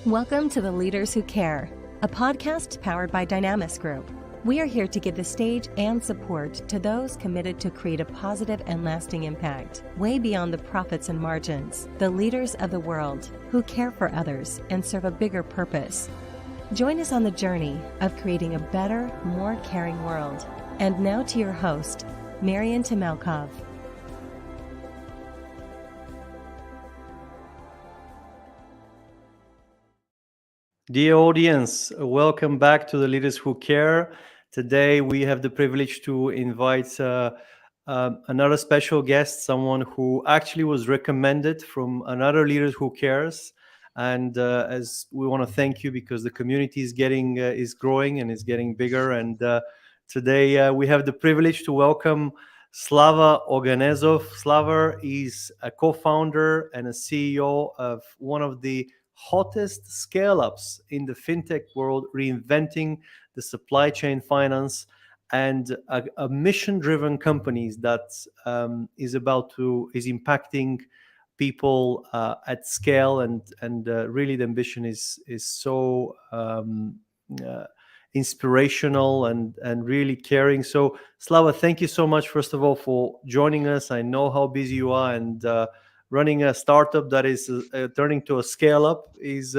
Welcome to The Leaders Who Care, a podcast powered by Dynamis Group. We are here to give the stage and support to those committed to create a positive and lasting impact, way beyond the profits and margins, the leaders of the world who care for others and serve a bigger purpose. Join us on the journey of creating a better, more caring world. And now to your host, Marian Timelkov. Dear audience, welcome back to The Leaders Who Care. Today we have the privilege to invite another special guest, someone who actually was recommended from another Leaders Who Cares. And as we want to thank you because the community is growing and is getting bigger. And today we have the privilege to welcome Slava Oganezov. Slava is a co-founder and a CEO of one of the hottest scale-ups in the fintech world, Reinventing the supply chain finance, and a mission-driven company that is impacting people at scale, and really the ambition is so inspirational and really caring. So Slava, thank you so much, first of all, for joining us. I know how busy you are, and running a startup that is turning to a scale up is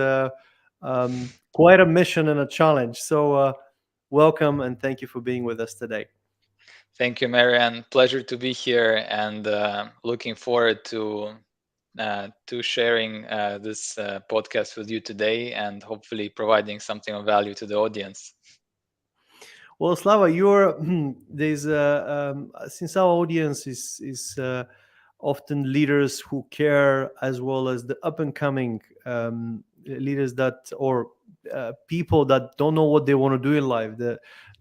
quite a mission and a challenge. So welcome and thank you for being with us today. Thank you, Marian. Pleasure to be here, and looking forward to sharing this podcast with you today, and hopefully providing something of value to the audience. Well, Slava, since our audience is often leaders who care, as well as the up and coming leaders people that don't know what they want to do in life, the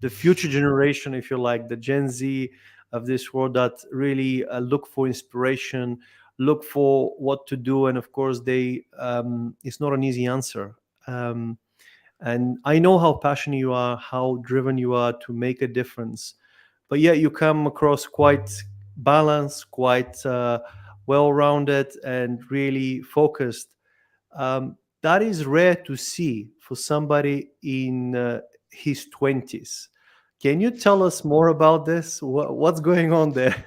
future generation, if you like, the Gen Z of this world, that really look for inspiration, look for what to do, and of course it's not an easy answer. And I know how passionate you are, how driven you are to make a difference, but yet you come across quite balanced, quite well-rounded, and really focused. That is rare to see for somebody in his 20s. Can you tell us more about this? What's going on there?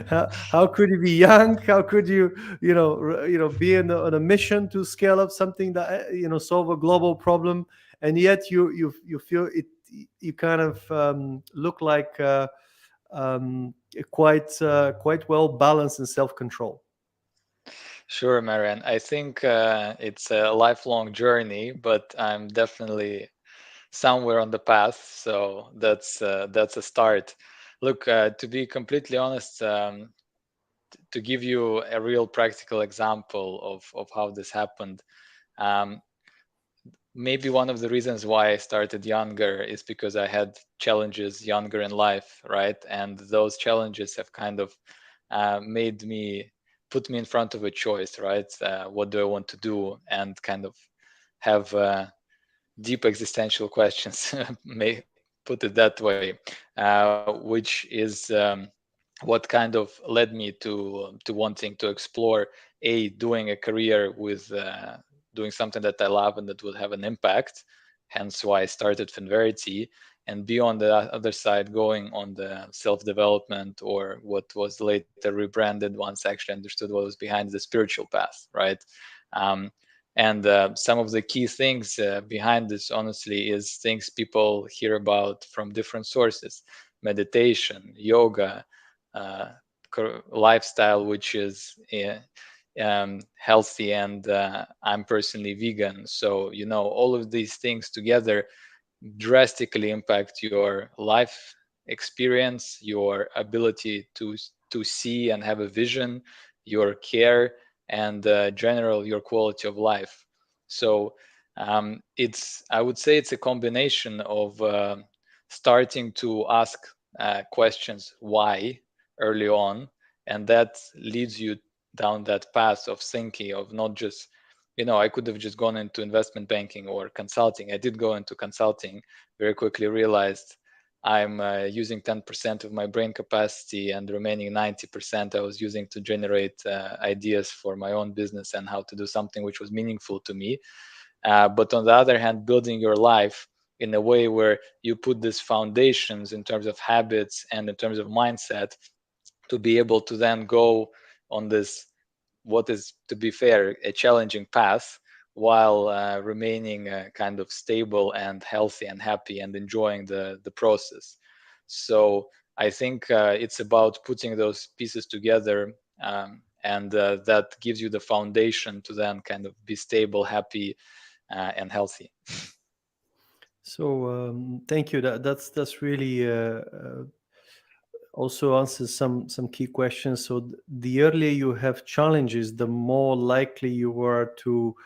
How could you be young? How could you be on a mission to scale up something that solve a global problem, and yet you feel it? You kind of look like quite well balanced and self-control. Sure, Marian. I think it's a lifelong journey, but I'm definitely somewhere on the path. So that's a start. Look, to be completely honest, to give you a real practical example of how this happened, maybe one of the reasons why I started younger is because I had challenges younger in life, right? And those challenges have kind of put me in front of a choice, right? What do I want to do? And kind of have deep existential questions, may put it that way, which is what kind of led me to wanting to explore doing a career with doing something that I love and that would have an impact, hence why I started Finverity, and be on the other side going on the self-development, or what was later rebranded once I actually understood what was behind the spiritual path, right? And some of the key things behind this, honestly, is things people hear about from different sources: meditation, yoga, lifestyle, which is healthy, and I'm personally vegan. So, all of these things together drastically impact your life experience, your ability to see and have a vision, your care, and general your quality of life. So I would say it's a combination of starting to ask questions why early on, and that leads you down that path of thinking of not just, I could have just gone into investment banking or consulting. I did go into consulting, very quickly realized I'm using 10% of my brain capacity, and the remaining 90% I was using to generate ideas for my own business and how to do something which was meaningful to me. But on the other hand, building your life in a way where you put these foundations in terms of habits and in terms of mindset to be able to then go on this, what is, to be fair, a challenging path, while remaining kind of stable and healthy and happy and enjoying the process. So I think it's about putting those pieces together, and that gives you the foundation to then kind of be stable, happy, and healthy. So thank you. That's really also answers some key questions. So the earlier you have challenges, the more likely you are to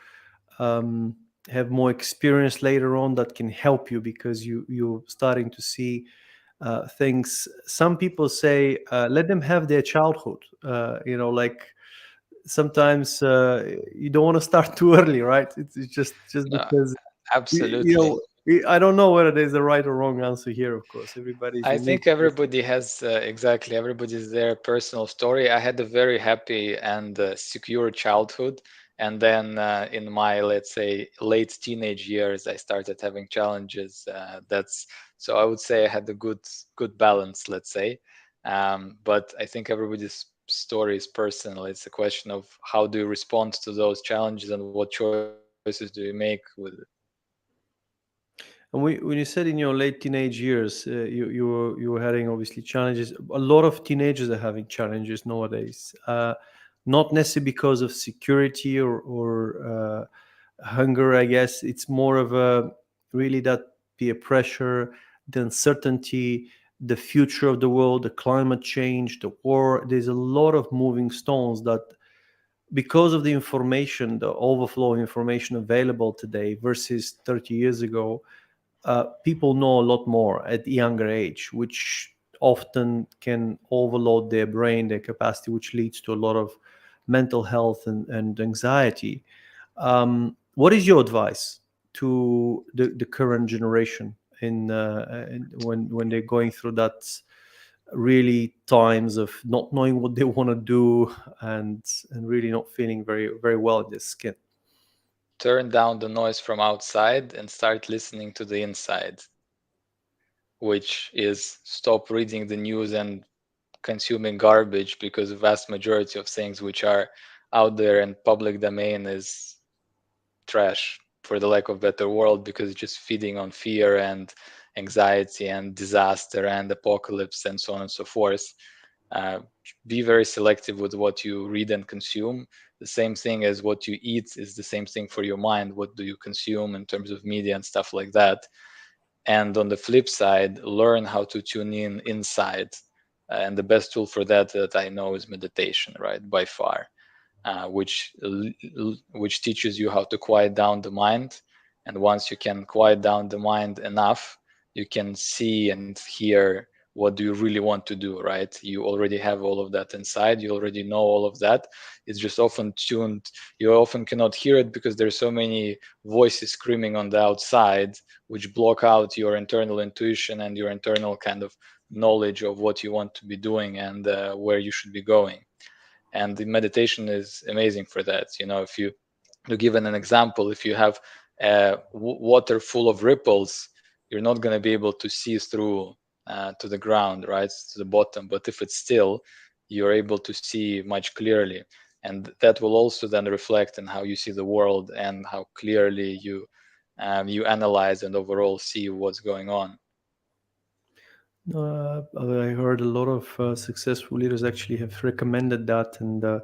um, have more experience later on that can help you, because you're starting to see things. Some people say let them have their childhood. Like sometimes you don't want to start too early, right? It's just No, because you absolutely. know I don't know whether there's a right or wrong answer here. Of course, everybody's I unique. think everybody has exactly, everybody's their personal story. I had a very happy and secure childhood, and then in my, let's say, late teenage years, I started having challenges. That's so I would say I had a good balance, let's say. But I think everybody's story is personal. It's a question of how do you respond to those challenges and what choices do you make with it. And when you said in your late teenage years, you were having obviously challenges. A lot of teenagers are having challenges nowadays. Not necessarily because of security or hunger. I guess it's more of a really that peer pressure, the uncertainty, the future of the world, the climate change, the war. There's a lot of moving stones that, because of the information, the overflow of information available today versus 30 years ago, people know a lot more at the younger age, which often can overload their brain, their capacity, which leads to a lot of mental health and anxiety. What is your advice to the current generation when they're going through that really times of not knowing what they want to do and really not feeling very very well in their skin? Turn down the noise from outside and start listening to the inside, which is stop reading the news and consuming garbage, because the vast majority of things which are out there in public domain is trash, for the lack of better word, because it's just feeding on fear and anxiety and disaster and apocalypse and so on and so forth. uh, be very selective with what you read and consume. The same thing as what you eat is the same thing for your mind. What do you consume in terms of media and stuff like that? And on the flip side, learn how to tune in inside. And the best tool for that that I know is meditation, right? By far, which teaches you how to quiet down the mind. And once you can quiet down the mind enough, you can see and hear what do you really want to do, right? You already have all of that inside. You already know all of that. It's just often tuned. You often cannot hear it because there's so many voices screaming on the outside, which block out your internal intuition and your internal kind of knowledge of what you want to be doing and where you should be going. And the meditation is amazing for that. If you, to give an example, if you have water full of ripples, you're not going to be able to see through to the ground, right, to the bottom. But if it's still, you're able to see much clearly, and that will also then reflect in how you see the world and how clearly you analyze and overall see what's going on. I heard a lot of successful leaders actually have recommended that, and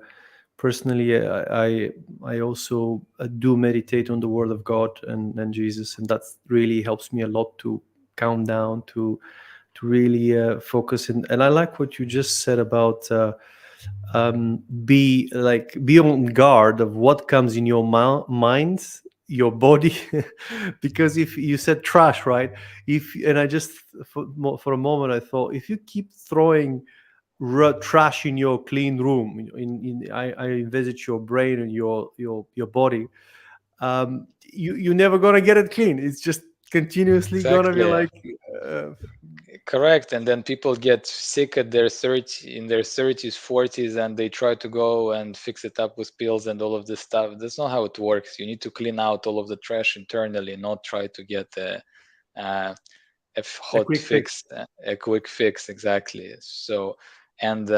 personally, I also do meditate on the Word of God and Jesus, and that really helps me a lot to calm down, to really focus. And I like what you just said about be on guard of what comes in your mind, your body, because if you said trash, right? If and I just for a moment I thought, if you keep throwing trash in your clean room, I envisage your brain and your body, you're never gonna get it clean. It's just continuously gonna be Exactly. like Uh, Correct. And then people get sick at their 30, in their 30s, 40s, and they try to go and fix it up with pills and all of this stuff. That's not how it works. You need to clean out all of the trash internally, not try to get uh, a hot quick fix. fix, a quick fix, exactly. So, and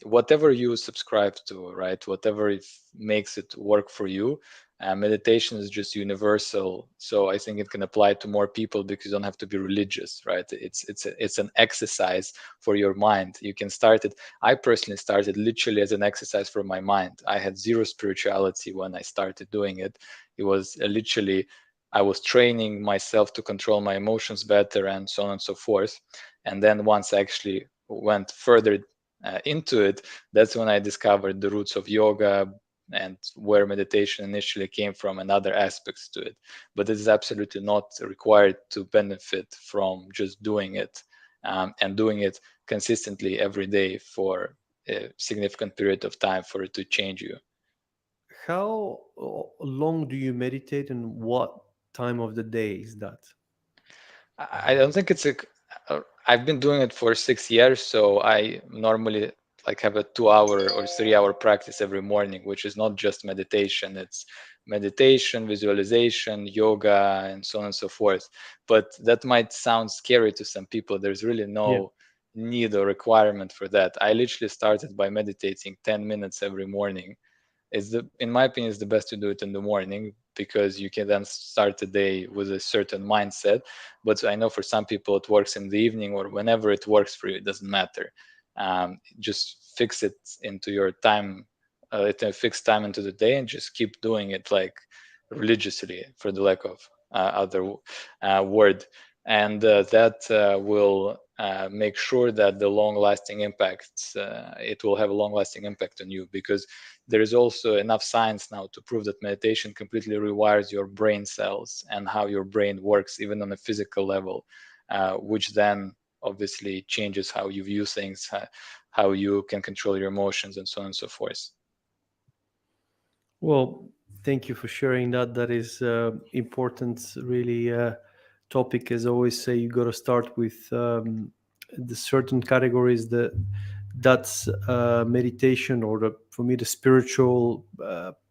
whatever you subscribe to, right? Whatever it makes it work for you. Meditation is just universal, so I think it can apply to more people because you don't have to be religious, right? It's an exercise for your mind. You can start it. I personally started literally as an exercise for my mind. I had zero spirituality when I started doing it. It was literally I was training myself to control my emotions better and so on and so forth. And then once I actually went further into it, that's when I discovered the roots of yoga and where meditation initially came from and other aspects to it. But it is absolutely not required to benefit from just doing it and doing it consistently every day for a significant period of time for it to change you. How long do you meditate, and what time of the day is that? I don't think it's a. I've been doing it for 6 years, so I normally like have a 2 hour or 3 hour practice every morning, which is not just meditation. It's meditation, visualization, yoga, and so on and so forth. But that might sound scary to some people. There's really Yeah. no need or requirement for that. I literally started by meditating 10 minutes every morning. Is the in my opinion is the best to do it in the morning because you can then start the day with a certain mindset. But I know for some people it works in the evening or whenever it works for you. It doesn't matter. Just fix it into your time, a fixed time into the day, and just keep doing it like religiously, for the lack of other word. And that will make sure that the long-lasting impacts, it will have a long-lasting impact on you, because there is also enough science now to prove that meditation completely rewires your brain cells and how your brain works, even on a physical level, which then obviously changes how you view things, how you can control your emotions, and so on and so forth. Well, thank you for sharing that. That is important, really topic. As I always say, you got to start with the certain categories that that's meditation, or for me the spiritual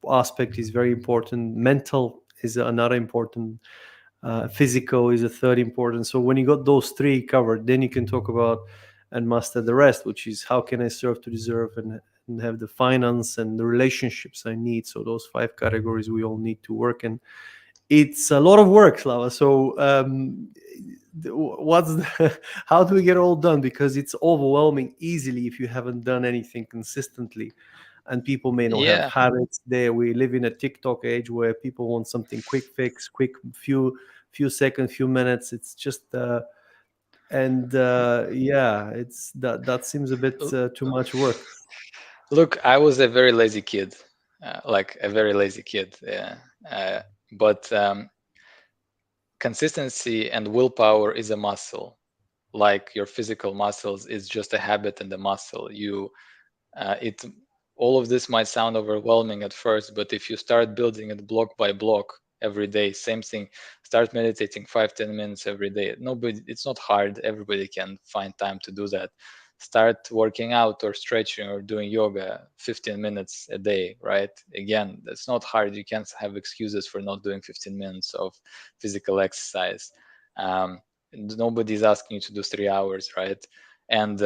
aspect is very important. Mental is another important. Physical is a third important. So when you got those three covered, then you can talk about and master the rest, which is how can I serve to deserve, and have the finance and the relationships I need. So those five categories we all need to work, and it's a lot of work, Slava. So what's the, how do we get all done? Because it's overwhelming easily if you haven't done anything consistently, and people may not have Yeah. habits. There, we live in a TikTok age where people want something quick fix, quick few seconds, few minutes. It's just and yeah, it's that seems a bit too much work. Look, I was a very lazy kid, like a very lazy kid. Yeah. But consistency and willpower is a muscle. Like your physical muscles is just a habit and a muscle. It all of this might sound overwhelming at first, but if you start building it block by block every day, same thing, start meditating 5-10 minutes every day. Nobody, it's not hard. Everybody can find time to do that. Start working out or stretching or doing yoga 15 minutes a day, right? Again, that's not hard. You can't have excuses for not doing 15 minutes of physical exercise. um, Nobody's asking you to do 3 hours, right? And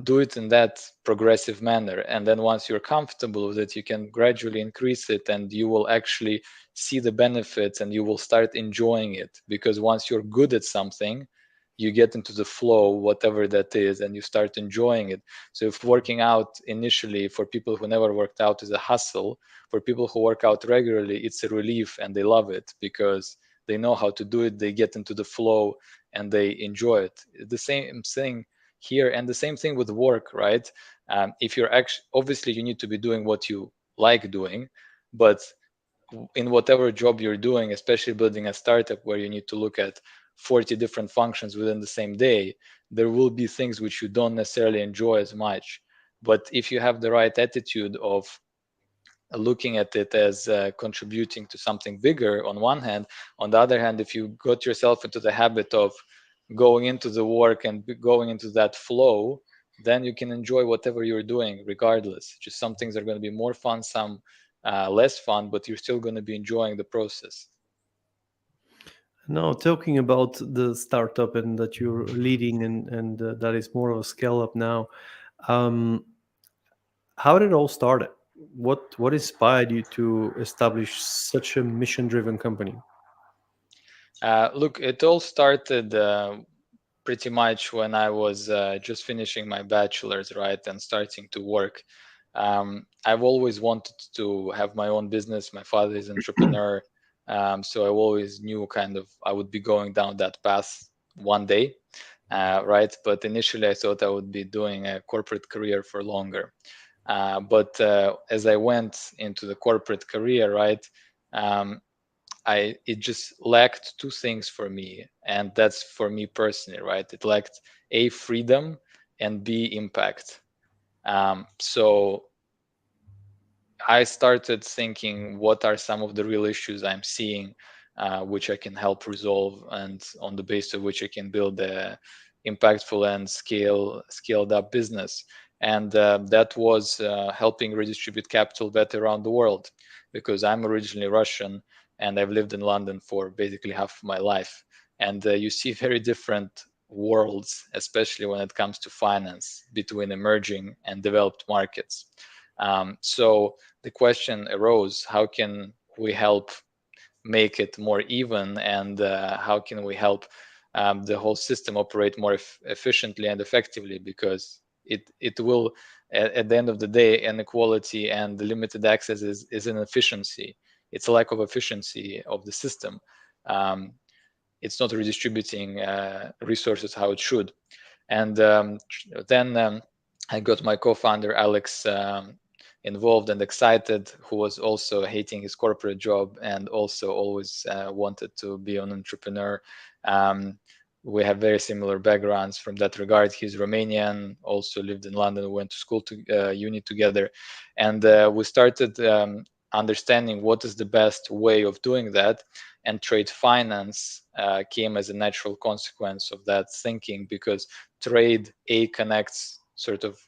do it in that progressive manner. And then once you're comfortable with it, you can gradually increase it, and you will actually see the benefits and you will start enjoying it. Because once you're good at something, you get into the flow, whatever that is, and you start enjoying it. So if working out initially for people who never worked out is a hustle, for people who work out regularly, it's a relief and they love it because they know how to do it, they get into the flow and they enjoy it. The same thing here, and the same thing with work, right? If you're actually, obviously you need to be doing what you like doing, but in whatever job you're doing, especially building a startup where you need to look at 40 different functions within the same day, there will be things which you don't necessarily enjoy as much. But if you have the right attitude of looking at it as contributing to something bigger on one hand, on the other hand, if you got yourself into the habit of going into the work and going into that flow, then you can enjoy whatever you're doing regardless. Just some things are going to be more fun, some less fun, but you're still going to be enjoying the process. Now, talking about the startup and that you're leading, and that is more of a scale up now. Um, how did it all started? What inspired you to establish such a mission driven company? Look, it all started pretty much when I was just finishing my bachelor's, right, and starting to work. I've always wanted to have my own business. My father is an entrepreneur, so I always knew kind of I would be going down that path one day, right? But initially, I thought I would be doing a corporate career for longer. But as I went into the corporate career, right, um, it just lacked two things for me, and that's for me personally, right? It lacked A, freedom, and B, impact. So I started thinking, what are some of the real issues I'm seeing, which I can help resolve, and on the basis of which I can build a impactful and scaled up business. And that was helping redistribute capital better around the world, because I'm originally Russian and I've lived in London for basically half of my life. And you see very different worlds, especially when it comes to finance, between emerging and developed markets. So the question arose, how can we help make it more even, and how can we help the whole system operate more efficiently and effectively, because it will, at the end of the day, inequality and the limited access is inefficiency. It's a lack of efficiency of the system. It's not redistributing resources how it should. And then I got my co-founder Alex involved and excited, who was also hating his corporate job and also always wanted to be an entrepreneur. We have very similar backgrounds from that regard. He's Romanian, also lived in London, went to school to uni together, and we started understanding what is the best way of doing that. And trade finance came as a natural consequence of that thinking, because trade connects sort of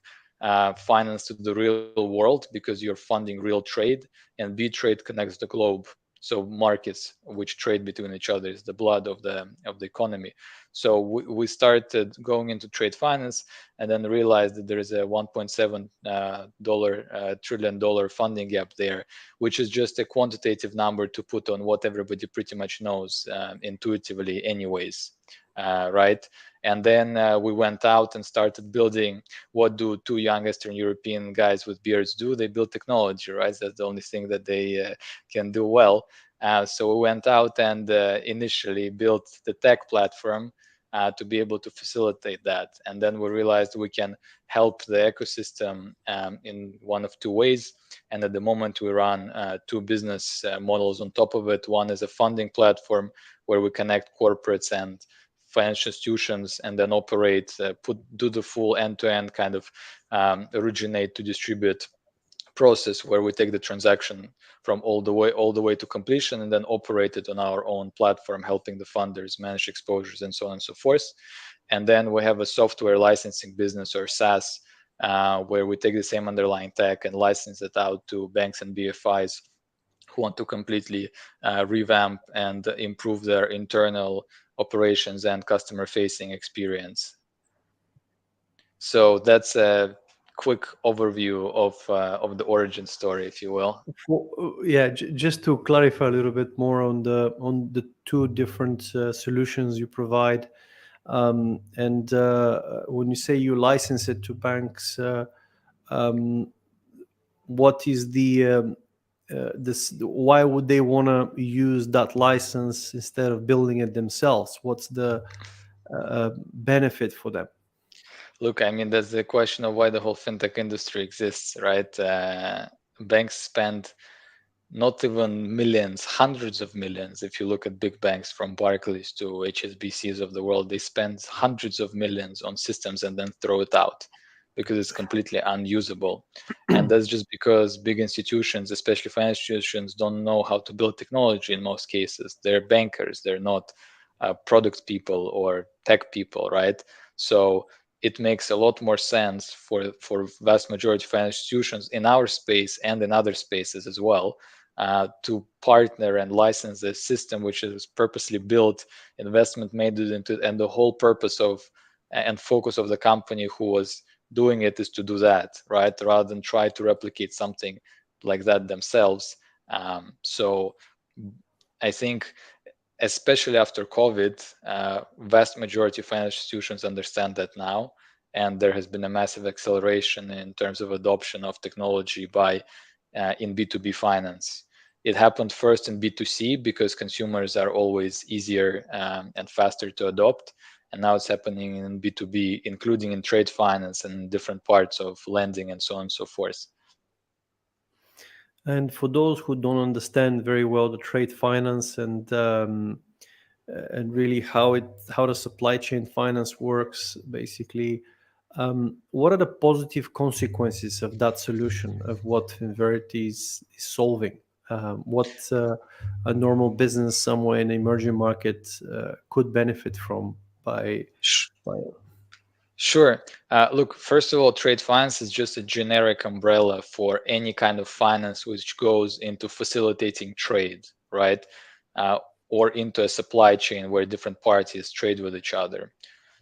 finance to the real world, because you're funding real trade, and B, trade connects the globe. So markets which trade between each other is the blood of the economy. So we started going into trade finance, and then realized that there is a 1.7 trillion dollar funding gap there, which is just a quantitative number to put on what everybody pretty much knows intuitively anyways, right? And then we went out and started building. What do two young Eastern European guys with beards do? They build technology, right? That's the only thing that they can do well. So we went out and initially built the tech platform to be able to facilitate that. And then we realized we can help the ecosystem in one of two ways. And at the moment, we run two business models on top of it. One is a funding platform where we connect corporates and financial institutions, and then operate, do the full end-to-end kind of originate to distribute process, where we take the transaction from all the way to completion, and then operate it on our own platform, helping the funders manage exposures and so on and so forth. And then we have a software licensing business, or SaaS, where we take the same underlying tech and license it out to banks and BFIs who want to completely revamp and improve their internal operations and customer facing experience. So that's a quick overview of the origin story, if you will. Yeah, just to clarify a little bit more on the two different solutions you provide, and when you say you license it to banks, um, what is this? Why would they want to use that license instead of building it themselves? What's the benefit for them? Look, I mean, that's the question of why the whole fintech industry exists, right? Banks spend not even millions, hundreds of millions. If you look at big banks from Barclays to HSBCs of the world, they spend hundreds of millions on systems and then throw it out because it's completely unusable. And that's just because big institutions, especially financial institutions, don't know how to build technology in most cases. They're bankers, they're not product people or tech people, right? So it makes a lot more sense for vast majority of financial institutions in our space and in other spaces as well, to partner and license a system which is purposely built, investment made into, and the whole purpose of and focus of the company who was doing it is to do that, right? Rather than try to replicate something like that themselves. So I think, especially after COVID, vast majority of financial institutions understand that now, and there has been a massive acceleration in terms of adoption of technology by in B2B finance. It happened first in B2C because consumers are always easier and faster to adopt, and now it's happening in B2B, including in trade finance and different parts of lending and so on and so forth. And for those who don't understand very well the trade finance and really how the supply chain finance works, basically, what are the positive consequences of that solution, of what Finverity is solving? What a normal business somewhere in the emerging market could benefit from by Sure. Look, first of all, trade finance is just a generic umbrella for any kind of finance which goes into facilitating trade, right? Or into a supply chain where different parties trade with each other,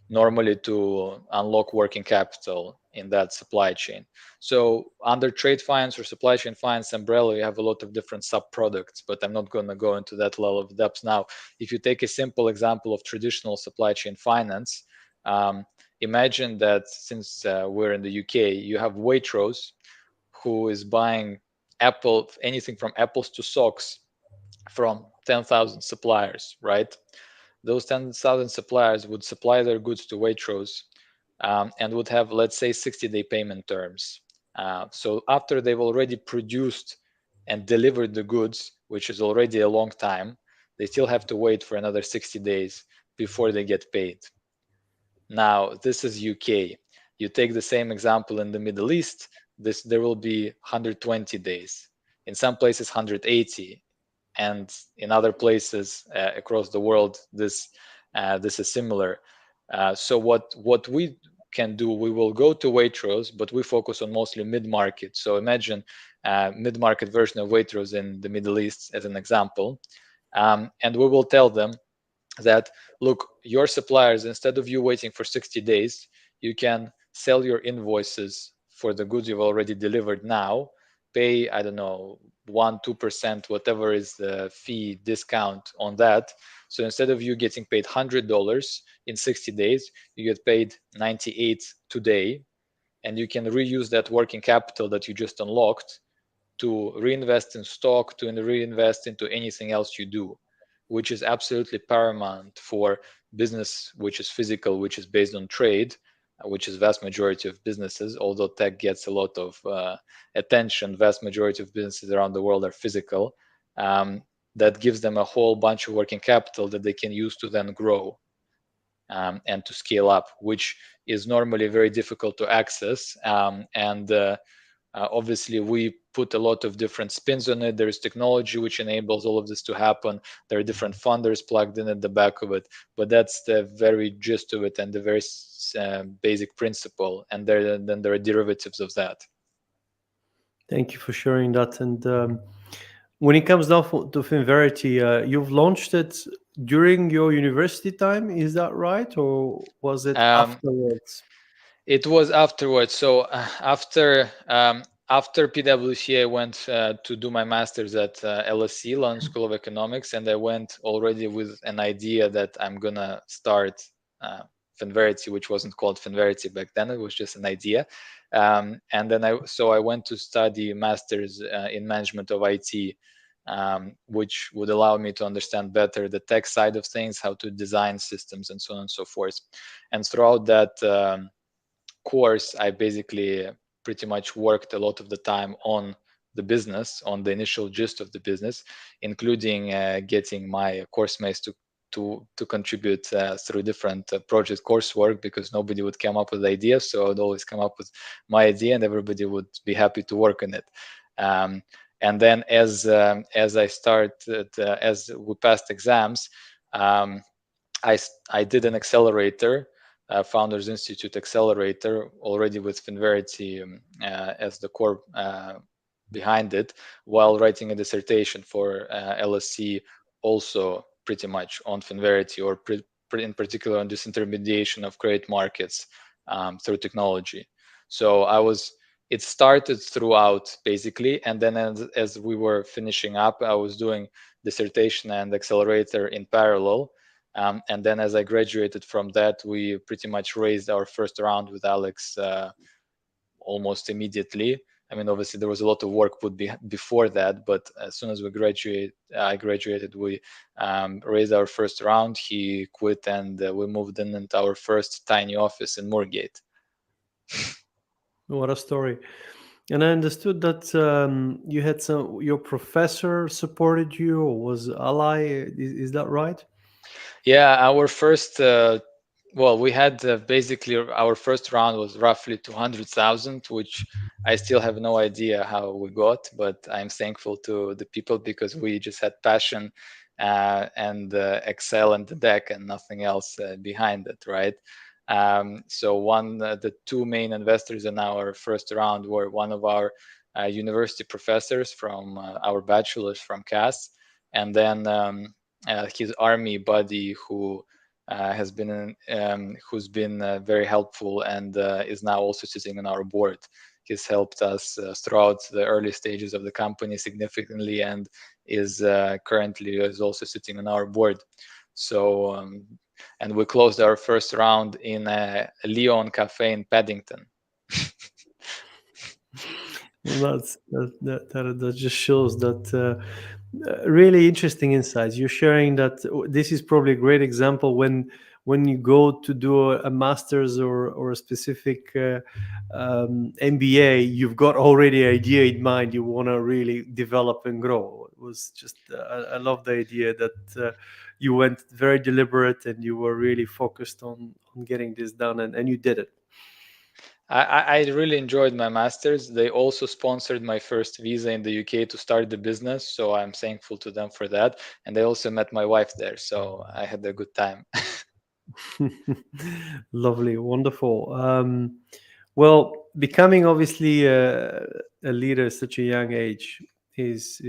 normally to unlock working capital in that supply chain. So under trade finance or supply chain finance umbrella, you have a lot of different sub-products, but I'm not going to go into that level of depth now. If you take a simple example of traditional supply chain finance, imagine that since we're in the UK, you have Waitrose who is buying anything from apples to socks from 10,000 suppliers, right? Those 10,000 suppliers would supply their goods to Waitrose and would have, let's say, 60-day payment terms. So after they've already produced and delivered the goods, which is already a long time, they still have to wait for another 60 days before they get paid. Now, this is UK. You take the same example in the Middle East, there will be 120 days. In some places, 180. And in other places across the world, this is similar. So what we can do, we will go to Waitrose, but we focus on mostly mid-market. So imagine mid-market version of Waitrose in the Middle East as an example. And we will tell them that, look, your suppliers, instead of you waiting for 60 days, you can sell your invoices for the goods you've already delivered now, pay, I don't know, 1-2%, whatever is the fee discount on that. So instead of you getting paid $100 in 60 days, you get paid 98 today, and you can reuse that working capital that you just unlocked to reinvest in stock, to reinvest into anything else you do, which is absolutely paramount for business which is physical, which is based on trade, which is vast majority of businesses. Although tech gets a lot of attention, vast majority of businesses around the world are physical. That gives them a whole bunch of working capital that they can use to then grow and to scale up, which is normally very difficult to access. Obviously, we put a lot of different spins on it. There is technology which enables all of this to happen. There are different funders plugged in at the back of it, but that's the very gist of it and the very basic principle. And then there are derivatives of that. Thank you for sharing that. And when it comes down to Finverity, you've launched it during your university time, is that right? Or was it afterwards? It was afterwards. So after PwC, I went to do my master's at LSE, London School of Economics, and I went already with an idea that I'm gonna start Finverity, which wasn't called Finverity back then. It was just an idea. And then I went to study master's in management of IT, which would allow me to understand better the tech side of things, how to design systems, and so on and so forth. And throughout that course, I basically pretty much worked a lot of the time on the business, on the initial gist of the business, including getting my course mates to contribute through different project coursework, because nobody would come up with ideas. So I'd always come up with my idea and everybody would be happy to work on it. And then as we passed exams, I did an accelerator, Founders Institute accelerator, already with Finverity as the core behind it, while writing a dissertation for LSE, also pretty much on Finverity, or in particular on disintermediation of credit markets through technology. So it started throughout basically, and then as we were finishing up, I was doing dissertation and accelerator in parallel. And then as I graduated from that, we pretty much raised our first round with Alex almost immediately. I mean, obviously there was a lot of work put before that, but as soon as I graduated, we raised our first round. He quit, and we moved in into our first tiny office in Moorgate. What a story. And I understood that you had your professor supported you or was ally. Is that right? Yeah, our first, we had basically our first round was roughly 200,000, which I still have no idea how we got, but I'm thankful to the people because we just had passion and Excel and the deck and nothing else behind it, right? So the two main investors in our first round were one of our university professors from our bachelor's from CAS, and then his army buddy who's been very helpful and is now also sitting on our board. He's helped us throughout the early stages of the company significantly, and is currently also sitting on our board. So and we closed our first round in a Leon Cafe in Paddington. Well, that just shows that really interesting insights. You're sharing that this is probably a great example when you go to do a master's or a specific MBA, you've got already an idea in mind you want to really develop and grow. It was just I love the idea that you went very deliberate and you were really focused on getting this done, and you did it. I really enjoyed my masters. They also sponsored my first visa in the UK to start the business, so I'm thankful to them for that. And I also met my wife there, so I had a good time. Lovely, wonderful. Well, becoming obviously a leader at such a young age is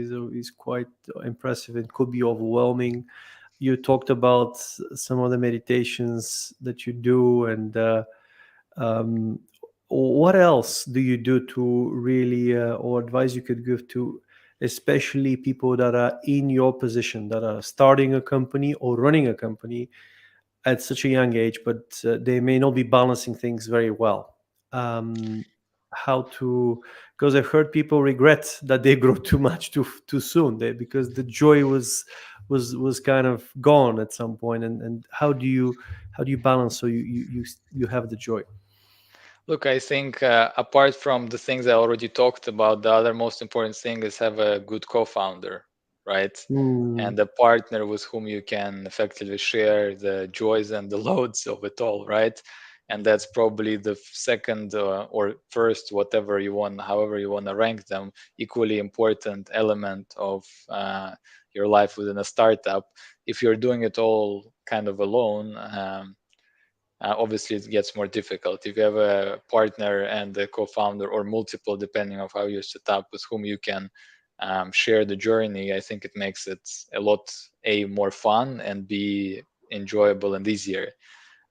quite impressive and could be overwhelming. You talked about some of the meditations that you do, and um, what else do you do to really, or advice you could give to, especially people that are in your position, that are starting a company or running a company at such a young age, but they may not be balancing things very well. Um, how to? Because I've heard people regret that they grow too much too soon, because the joy was kind of gone at some point. And how do you balance so you have the joy? Look, I think apart from the things I already talked about, the other most important thing is have a good co-founder, right? Mm. And a partner with whom you can effectively share the joys and the loads of it all, right? And that's probably the second or first, whatever you want, however you want to rank them, equally important element of your life within a startup. If you're doing it all kind of alone, obviously it gets more difficult. If you have a partner and a co-founder, or multiple depending on how you set up, with whom you can share the journey, I think it makes it a lot more fun, and b enjoyable and easier.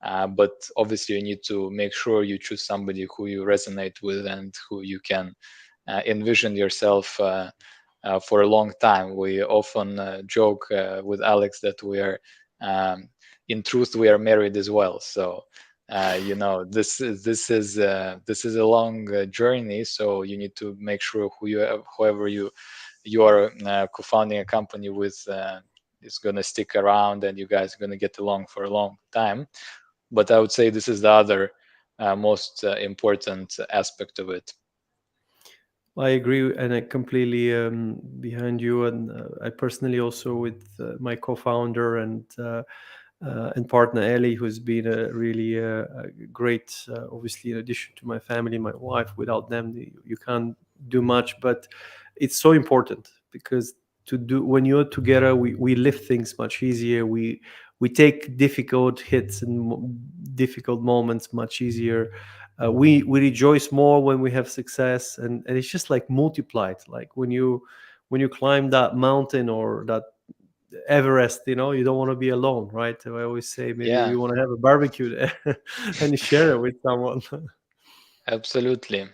But obviously you need to make sure you choose somebody who you resonate with and who you can envision yourself for a long time. We often joke with Alex that we are in truth we are married as well. So this is a long journey. So you need to make sure whoever you are co-founding a company with is going to stick around, and you guys are going to get along for a long time. But I would say this is the other most important aspect of it. I agree, and I completely behind you. And I personally also with my co-founder and partner Ellie, who's been a really a great, obviously, in addition to my family, my wife. Without them, you can't do much. But it's so important because to do when you're together, we lift things much easier. we take difficult hits and difficult moments much easier. We rejoice more when we have success, and it's just like multiplied. Like when you climb that mountain or that Everest, you don't want to be alone, right? I always say maybe Yeah, you want to have a barbecue there and you share it with someone. absolutely.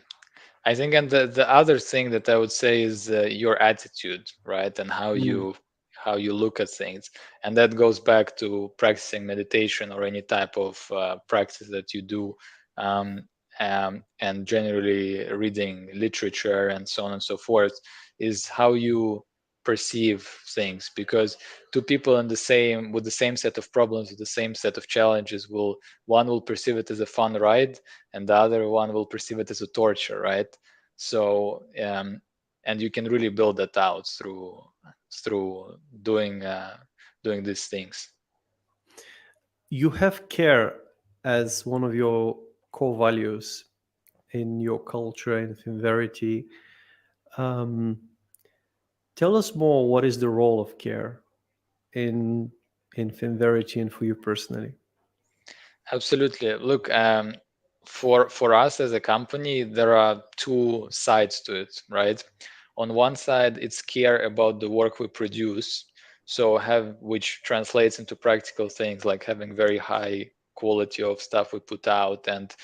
I think, and the other thing that I would say is your attitude, right, and Mm. how you look at things, and that goes back to practicing meditation or any type of practice that you do, um, and generally reading literature and so on and so forth, is how you perceive things. Because two people in the same with the same set of problems, with the same set of challenges, will one will perceive it as a fun ride, and the other one will perceive it as a torture, right? So and you can really build that out through doing these things. You have care as one of your core values in your culture and Finverity. Um, Tell us more. What is the role of care in Finverity and for you personally? Absolutely. Look, for us as a company, there are two sides to it, right? On one side, it's care about the work we produce, so have which translates into practical things like having very high quality of stuff we put out, and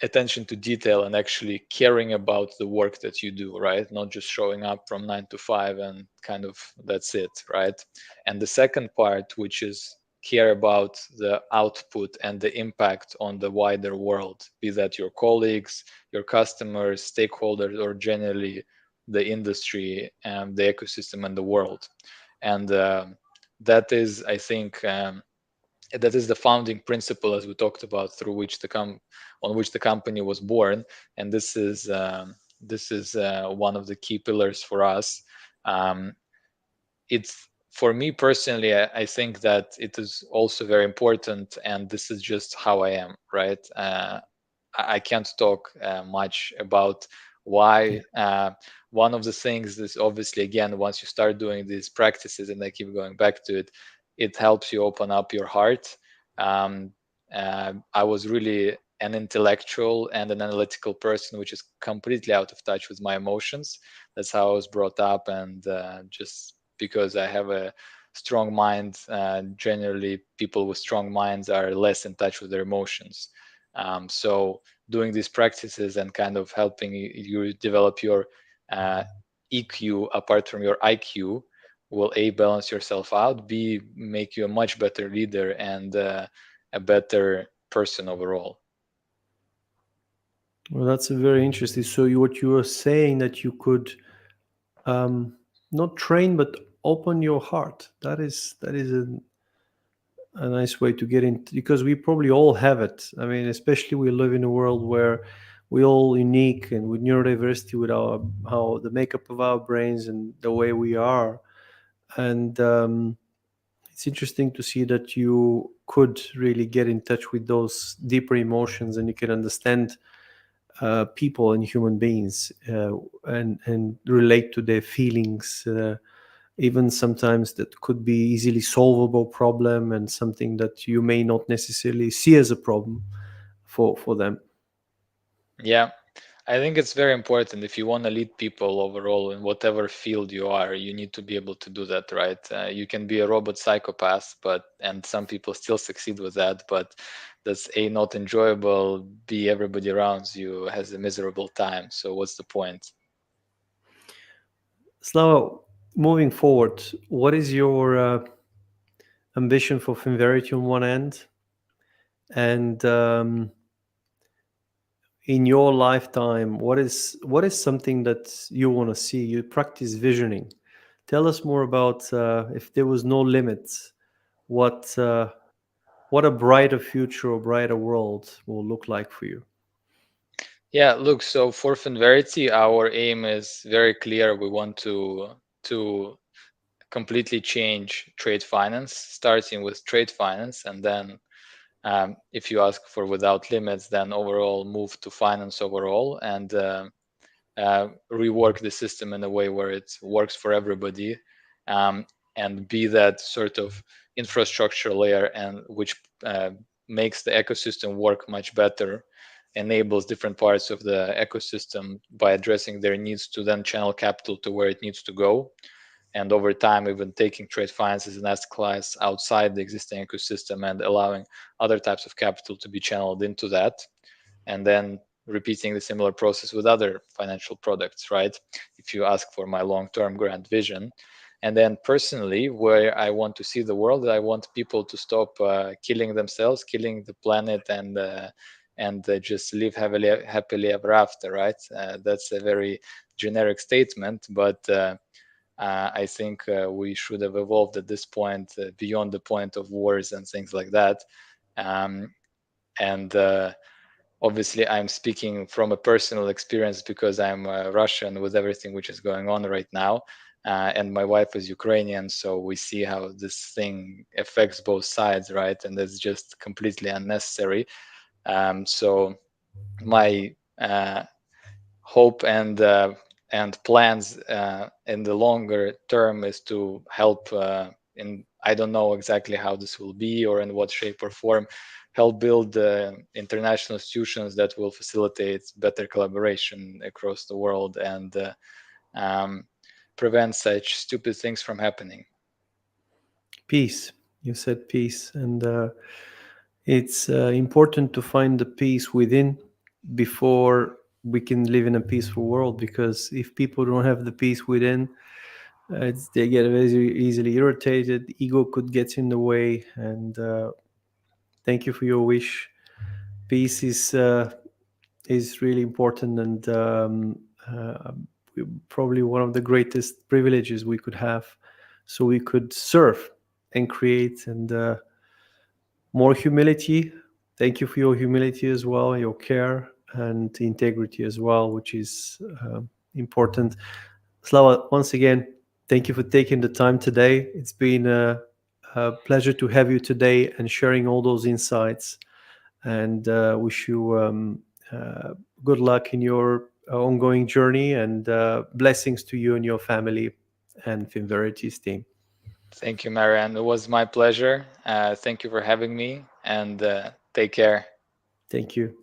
attention to detail, and actually caring about the work that you do, right? Not just showing up from 9 to 5 and kind of that's it, right? And the second part, which is care about the output and the impact on the wider world, be that your colleagues, your customers, stakeholders, or generally the industry and the ecosystem and the world. And that is, I think, that is the founding principle, as we talked about, through which on which the company was born. And this is one of the key pillars for us. um, it's For me personally, I think that it is also very important, and this is just how I am, right? I can't talk much about Yeah. why. One of the things is obviously, again, once you start doing these practices, and I keep going back to it, it helps you open up your heart. Um, I was really an intellectual and an analytical person, which is completely out of touch with my emotions. That's how I was brought up, and just because I have a strong mind, generally people with strong minds are less in touch with their emotions. So doing these practices and kind of helping you develop your uh, EQ apart from your IQ will A, balance yourself out, B, make you a much better leader and a better person overall. Well, that's a very interesting. So what you were saying that you could um, not train but open your heart. That is a nice way to get in, because we probably all have it. I mean, especially we live in a world where we all unique and with neurodiversity, with our how the makeup of our brains and the way we are. And it's interesting to see that you could really get in touch with those deeper emotions, and you can understand people and human beings, and relate to their feelings, even sometimes that could be easily solvable problem and something that you may not necessarily see as a problem for them. Yeah, I think it's very important. If you want to lead people overall in whatever field you are, you need to be able to do that, right? You can be a robot psychopath, and some people still succeed with that, but that's A, not enjoyable, B, everybody around you has a miserable time. So what's the point? Slava, moving forward, what is your ambition for Finverity on one end, and in your lifetime, what is something that you want to see? You practice visioning. Tell us more about, if there was no limits, what what a brighter future or brighter world will look like for you. Yeah, look, so for Finverity, our aim is very clear. We want to completely change trade finance, starting with trade finance, and then if you ask for without limits, then overall move to finance overall, and rework the system in a way where it works for everybody. Um, and be that sort of infrastructure layer, and which makes the ecosystem work much better, enables different parts of the ecosystem by addressing their needs to then channel capital to where it needs to go, and over time even taking trade finance as an asset class outside the existing ecosystem and allowing other types of capital to be channeled into that, and then repeating the similar process with other financial products, right? If you ask for my long-term grand vision. And then personally, where I want to see the world, I want people to stop killing themselves, killing the planet, and just live happily ever after, right? That's a very generic statement, but I think we should have evolved at this point beyond the point of wars and things like that. And obviously, I'm speaking from a personal experience because I'm Russian with everything which is going on right now. And my wife is Ukrainian, so we see how this thing affects both sides, right? And it's just completely unnecessary. So my hope and plans in the longer term is to help in, I don't know exactly how this will be or in what shape or form, help build international institutions that will facilitate better collaboration across the world and um, prevent such stupid things from happening. Peace. You said peace, and it's important to find the peace within before we can live in a peaceful world. Because if people don't have the peace within, they get very easily irritated. Ego could get in the way. And thank you for your wish. Peace is really important, and uh, probably one of the greatest privileges we could have. So we could serve and create, and more humility. Thank you for your humility as well, your care and integrity as well, which is important. Slava, once again, thank you for taking the time today. It's been a pleasure to have you today and sharing all those insights. And wish you uh, good luck in your ongoing journey, and blessings to you and your family and Finverity's team. Thank you, Marianne. It was my pleasure. Thank you for having me, and take care. Thank you.